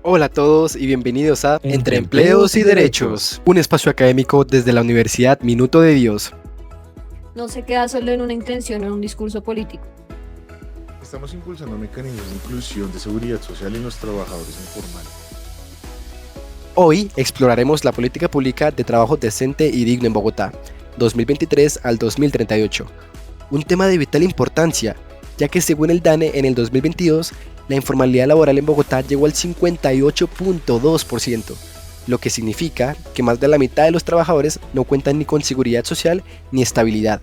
Hola a todos y bienvenidos a Entre Empleos y Derechos, un espacio académico desde la Universidad Minuto de Dios. No se queda solo en una intención o en un discurso político. Estamos impulsando mecanismos de inclusión de seguridad social en los trabajadores informales. Hoy exploraremos la política pública de trabajo decente y digno en Bogotá, 2023 al 2038. Un tema de vital importancia, ya que según el DANE en el 2022, la informalidad laboral en Bogotá llegó al 58.2%, lo que significa que más de la mitad de los trabajadores no cuentan ni con seguridad social ni estabilidad.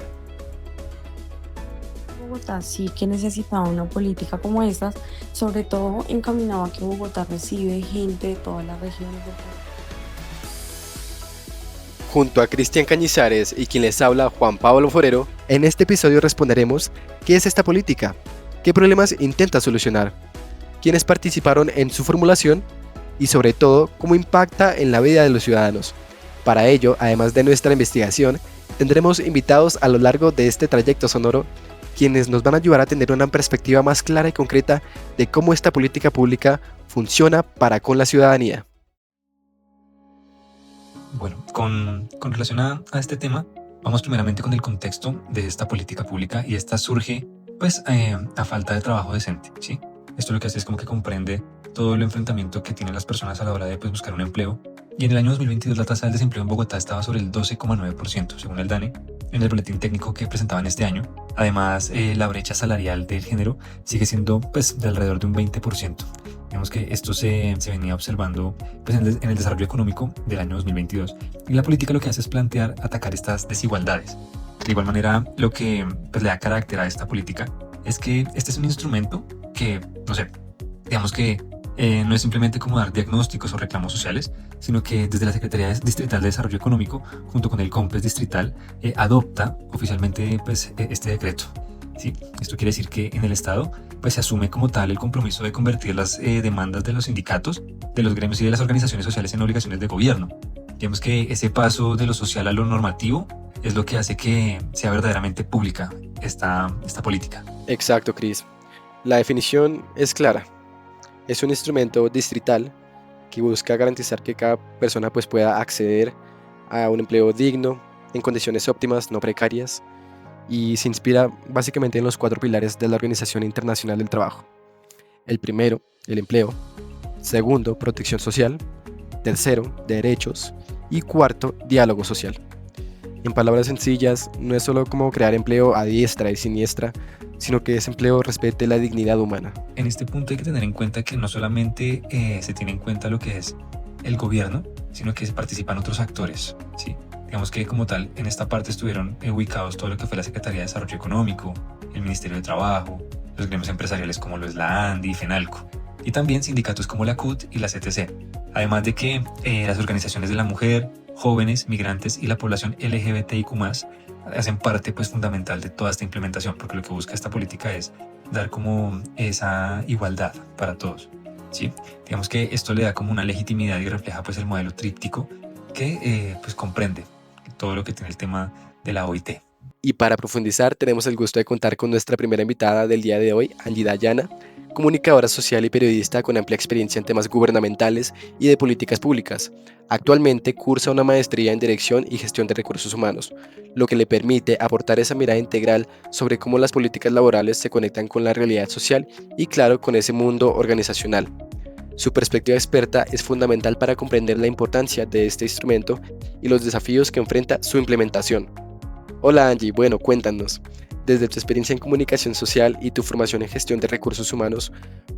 Bogotá sí que necesitaba una política como estas, sobre todo encaminado a que Bogotá recibe gente de todas las regiones del país. Junto a Cristian Cañizares y quien les habla, Juan Pablo Forero, en este episodio responderemos ¿qué es esta política? ¿Qué problemas intenta solucionar? ¿Quiénes participaron en su formulación? Y sobre todo, ¿cómo impacta en la vida de los ciudadanos? Para ello, además de nuestra investigación, tendremos invitados a lo largo de este trayecto sonoro, quienes nos van a ayudar a tener una perspectiva más clara y concreta de cómo esta política pública funciona para con la ciudadanía. Bueno, con relación a este tema, vamos primeramente con el contexto de esta política pública y esta surge pues a falta de trabajo decente, ¿sí? Esto lo que hace es como que comprende todo el enfrentamiento que tienen las personas a la hora de pues, buscar un empleo. Y en el año 2022 la tasa del desempleo en Bogotá estaba sobre el 12,9%, según el DANE, en el boletín técnico que presentaban este año. Además, la brecha salarial del género sigue siendo pues, de alrededor de un 20%. Digamos que esto se venía observando pues, en el desarrollo económico del año 2022. Y la política lo que hace es plantear atacar estas desigualdades. De igual manera, lo que pues, le da carácter a esta política es que este es un instrumento que, no sé, digamos que no es simplemente como dar diagnósticos o reclamos sociales, sino que desde la Secretaría Distrital de Desarrollo Económico, junto con el COMPES Distrital, adopta oficialmente pues, este decreto. ¿Sí? Esto quiere decir que en el Estado pues, se asume como tal el compromiso de convertir las demandas de los sindicatos, de los gremios y de las organizaciones sociales en obligaciones de gobierno. Digamos que ese paso de lo social a lo normativo es lo que hace que sea verdaderamente pública esta política. Exacto, Cris. La definición es clara. Es un instrumento distrital que busca garantizar que cada persona pues, pueda acceder a un empleo digno, en condiciones óptimas, no precarias, y se inspira básicamente en los 4 pilares de la Organización Internacional del Trabajo. El primero, el empleo. Segundo, protección social. Tercero, derechos. Y cuarto, diálogo social. En palabras sencillas, no es solo como crear empleo a diestra y siniestra, sino que ese empleo respete la dignidad humana. En este punto hay que tener en cuenta que no solamente se tiene en cuenta lo que es el gobierno, sino que participan otros actores, ¿sí? Digamos que como tal, en esta parte estuvieron ubicados todo lo que fue la Secretaría de Desarrollo Económico, el Ministerio de Trabajo, los gremios empresariales como lo es la ANDI y FENALCO, y también sindicatos como la CUT y la CTC, además de que las organizaciones de la mujer, jóvenes, migrantes y la población LGBTIQ+, hacen parte pues, fundamental de toda esta implementación, porque lo que busca esta política es dar como esa igualdad para todos, ¿sí? Digamos que esto le da como una legitimidad y refleja pues, el modelo tríptico que pues, comprende todo lo que tiene el tema de la OIT. Y para profundizar, tenemos el gusto de contar con nuestra primera invitada del día de hoy, Angie Dayana, comunicadora social y periodista con amplia experiencia en temas gubernamentales y de políticas públicas. Actualmente cursa una maestría en Dirección y Gestión de Recursos Humanos, lo que le permite aportar esa mirada integral sobre cómo las políticas laborales se conectan con la realidad social y, claro, con ese mundo organizacional. Su perspectiva experta es fundamental para comprender la importancia de este instrumento y los desafíos que enfrenta su implementación. Hola Angie, bueno, cuéntanos, desde tu experiencia en comunicación social y tu formación en gestión de recursos humanos,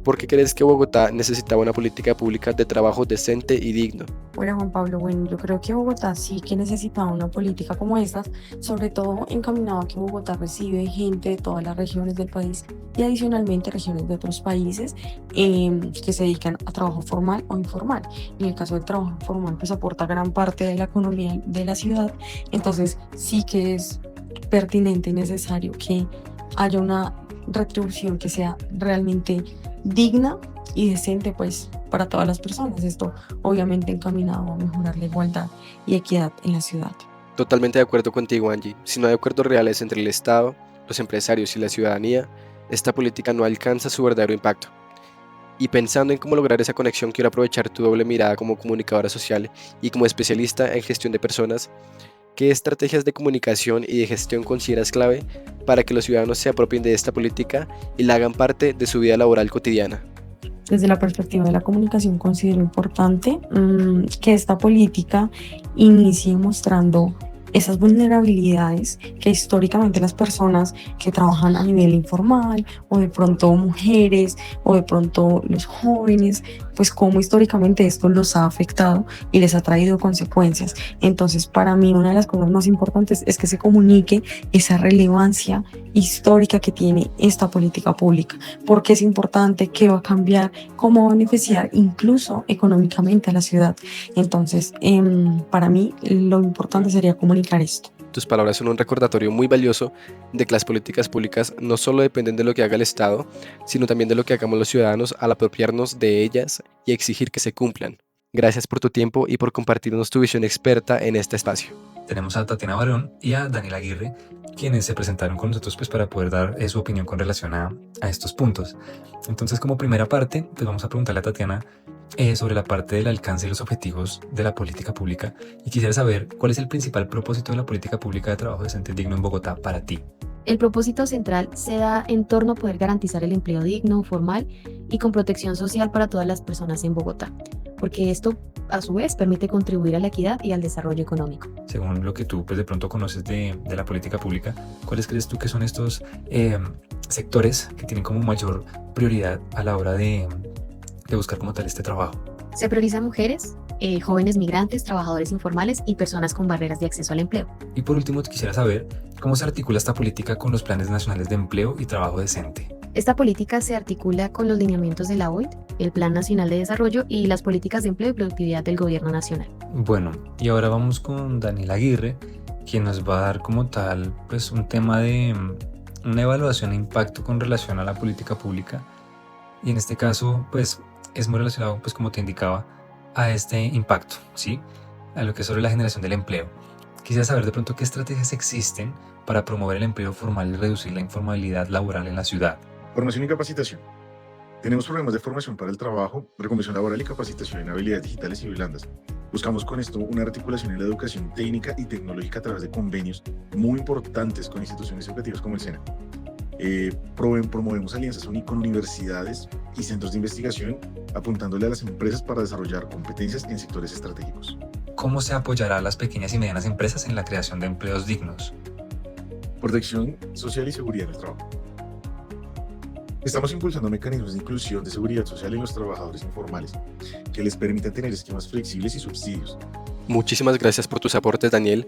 ¿por qué crees que Bogotá necesitaba una política pública de trabajo decente y digno? Bueno, Juan Pablo, yo creo que Bogotá sí que necesitaba una política como estas, sobre todo encaminado a que Bogotá recibe gente de todas las regiones del país y adicionalmente regiones de otros países que se dedican a trabajo formal o informal. En el caso del trabajo formal, pues aporta gran parte de la economía de la ciudad, entonces sí que es pertinente y necesario que haya una retribución que sea realmente digna y decente pues para todas las personas. Esto obviamente encaminado a mejorar la igualdad y equidad en la ciudad. Totalmente de acuerdo contigo, Angie. Si no hay acuerdos reales entre el Estado, los empresarios y la ciudadanía, esta política no alcanza su verdadero impacto. Y pensando en cómo lograr esa conexión, quiero aprovechar tu doble mirada como comunicadora social y como especialista en gestión de personas. ¿Qué estrategias de comunicación y de gestión consideras clave para que los ciudadanos se apropien de esta política y la hagan parte de su vida laboral cotidiana? Desde la perspectiva de la comunicación, considero importante que esta política inicie mostrando esas vulnerabilidades que históricamente las personas que trabajan a nivel informal, o de pronto mujeres, o de pronto los jóvenes, pues cómo históricamente esto los ha afectado y les ha traído consecuencias. Entonces, para mí, una de las cosas más importantes es que se comunique esa relevancia histórica que tiene esta política pública, porque es importante, qué va a cambiar, cómo va a beneficiar incluso económicamente a la ciudad. Entonces, para mí, lo importante sería comunicar esto. Tus palabras son un recordatorio muy valioso de que las políticas públicas no solo dependen de lo que haga el Estado, sino también de lo que hagamos los ciudadanos al apropiarnos de ellas y exigir que se cumplan. Gracias por tu tiempo y por compartirnos tu visión experta en este espacio. Tenemos a Tatiana Barón y a Daniel Aguirre, quienes se presentaron con nosotros pues, para poder dar su opinión con relación a estos puntos. Entonces, como primera parte, pues vamos a preguntarle a Tatiana sobre la parte del alcance y los objetivos de la política pública, y quisiera saber cuál es el principal propósito de la política pública de trabajo decente y digno en Bogotá para ti. El propósito central se da en torno a poder garantizar el empleo digno, formal y con protección social para todas las personas en Bogotá, porque esto a su vez permite contribuir a la equidad y al desarrollo económico. Según lo que tú pues, de pronto conoces de la política pública, ¿cuáles crees tú que son estos sectores que tienen como mayor prioridad a la hora de buscar como tal este trabajo? Se priorizan mujeres, jóvenes migrantes, trabajadores informales y personas con barreras de acceso al empleo. Y por último, quisiera saber cómo se articula esta política con los planes nacionales de empleo y trabajo decente. Esta política se articula con los lineamientos de la OIT, el Plan Nacional de Desarrollo y las políticas de empleo y productividad del Gobierno Nacional. Bueno, y ahora vamos con Daniel Aguirre, quien nos va a dar como tal pues, un tema de una evaluación de impacto con relación a la política pública. Y en este caso, pues es muy relacionado, pues como te indicaba, a este impacto, ¿sí? A lo que es sobre la generación del empleo. Quisiera saber de pronto qué estrategias existen para promover el empleo formal y reducir la informalidad laboral en la ciudad. Formación y capacitación. Tenemos programas de formación para el trabajo, reconversión laboral y capacitación en habilidades digitales y blandas. Buscamos con esto una articulación en la educación técnica y tecnológica a través de convenios muy importantes con instituciones educativas como el SENA. Promovemos alianzas con universidades y centros de investigación, apuntándole a las empresas para desarrollar competencias en sectores estratégicos. ¿Cómo se apoyará a las pequeñas y medianas empresas en la creación de empleos dignos? Protección social y seguridad en el trabajo. Estamos impulsando mecanismos de inclusión de seguridad social en los trabajadores informales, que les permitan tener esquemas flexibles y subsidios. Muchísimas gracias por tus aportes, Daniel.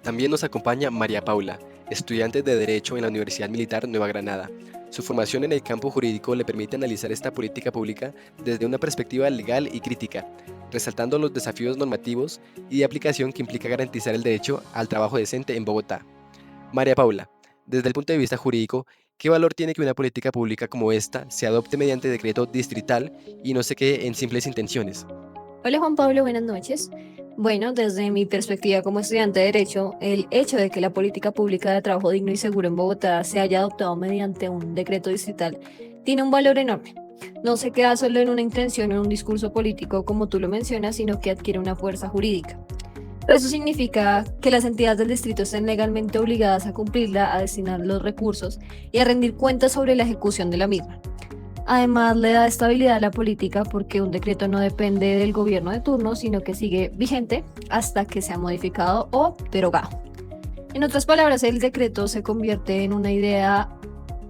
También nos acompaña María Paula, estudiante de Derecho en la Universidad Militar Nueva Granada. Su formación en el campo jurídico le permite analizar esta política pública desde una perspectiva legal y crítica, resaltando los desafíos normativos y de aplicación que implica garantizar el derecho al trabajo decente en Bogotá. María Paula, desde el punto de vista jurídico, ¿qué valor tiene que una política pública como esta se adopte mediante decreto distrital y no se quede en simples intenciones? Hola Juan Pablo, buenas noches. Bueno, desde mi perspectiva como estudiante de Derecho, el hecho de que la política pública de trabajo digno y seguro en Bogotá se haya adoptado mediante un decreto distrital tiene un valor enorme. No se queda solo en una intención o en un discurso político como tú lo mencionas, sino que adquiere una fuerza jurídica. Eso significa que las entidades del distrito estén legalmente obligadas a cumplirla, a destinar los recursos y a rendir cuentas sobre la ejecución de la misma. Además, le da estabilidad a la política porque un decreto no depende del gobierno de turno, sino que sigue vigente hasta que sea modificado o derogado. En otras palabras, el decreto se convierte en una idea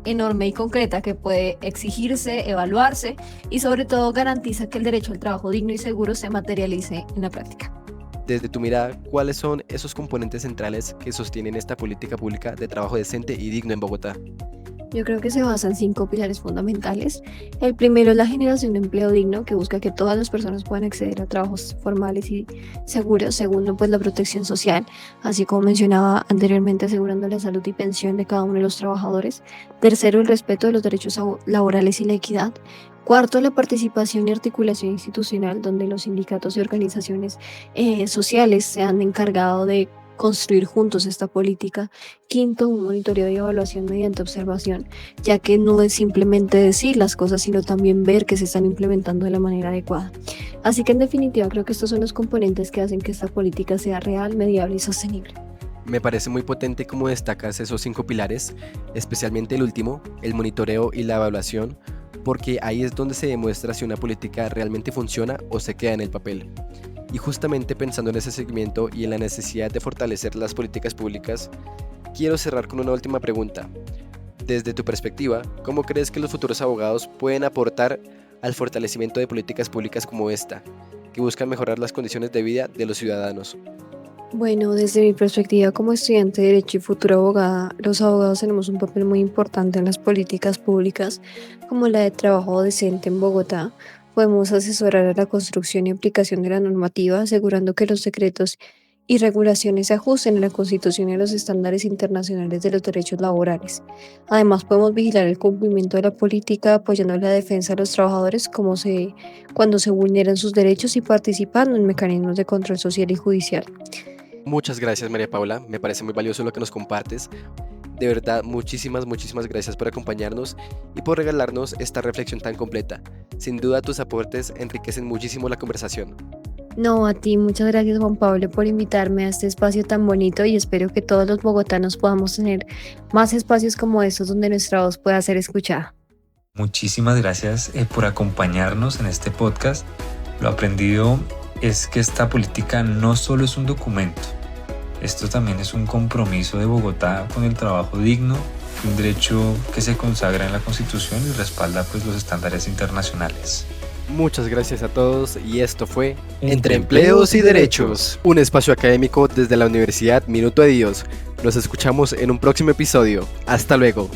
enorme y concreta que puede exigirse, evaluarse y sobre todo garantiza que el derecho al trabajo digno y seguro se materialice en la práctica. Desde tu mirada, ¿cuáles son esos componentes centrales que sostienen esta política pública de trabajo decente y digno en Bogotá? Yo creo que se basa en 5 pilares fundamentales. El primero es la generación de empleo digno, que busca que todas las personas puedan acceder a trabajos formales y seguros. Segundo, pues la protección social, así como mencionaba anteriormente, asegurando la salud y pensión de cada uno de los trabajadores. Tercero, el respeto de los derechos laborales y la equidad. Cuarto, la participación y articulación institucional, donde los sindicatos y organizaciones sociales se han encargado de construir juntos esta política. Quinto, un monitoreo y evaluación mediante observación, ya que no es simplemente decir las cosas, sino también ver que se están implementando de la manera adecuada. Así que en definitiva creo que estos son los componentes que hacen que esta política sea real, medible y sostenible. Me parece muy potente cómo destacas esos 5 pilares, especialmente el último, el monitoreo y la evaluación, porque ahí es donde se demuestra si una política realmente funciona o se queda en el papel. Y justamente pensando en ese seguimiento y en la necesidad de fortalecer las políticas públicas, quiero cerrar con una última pregunta. Desde tu perspectiva, ¿cómo crees que los futuros abogados pueden aportar al fortalecimiento de políticas públicas como esta, que buscan mejorar las condiciones de vida de los ciudadanos? Bueno, desde mi perspectiva como estudiante de Derecho y futura abogada, los abogados tenemos un papel muy importante en las políticas públicas, como la de trabajo decente en Bogotá. Podemos asesorar a la construcción y aplicación de la normativa, asegurando que los decretos y regulaciones se ajusten a la Constitución y a los estándares internacionales de los derechos laborales. Además, podemos vigilar el cumplimiento de la política, apoyando la defensa de los trabajadores cuando se vulneran sus derechos y participando en mecanismos de control social y judicial. Muchas gracias, María Paula, me parece muy valioso lo que nos compartes. De verdad, muchísimas gracias por acompañarnos y por regalarnos esta reflexión tan completa. Sin duda, tus aportes enriquecen muchísimo la conversación. No, a ti, muchas gracias Juan Pablo por invitarme a este espacio tan bonito y espero que todos los bogotanos podamos tener más espacios como estos donde nuestra voz pueda ser escuchada. Muchísimas gracias por acompañarnos en este podcast. Lo aprendido es que esta política no solo es un documento, esto también es un compromiso de Bogotá con el trabajo digno, un derecho que se consagra en la Constitución y respalda pues los estándares internacionales. Muchas gracias a todos y esto fue Entre Empleos y Derechos, un espacio académico desde la Universidad Minuto de Dios. Nos escuchamos en un próximo episodio. Hasta luego.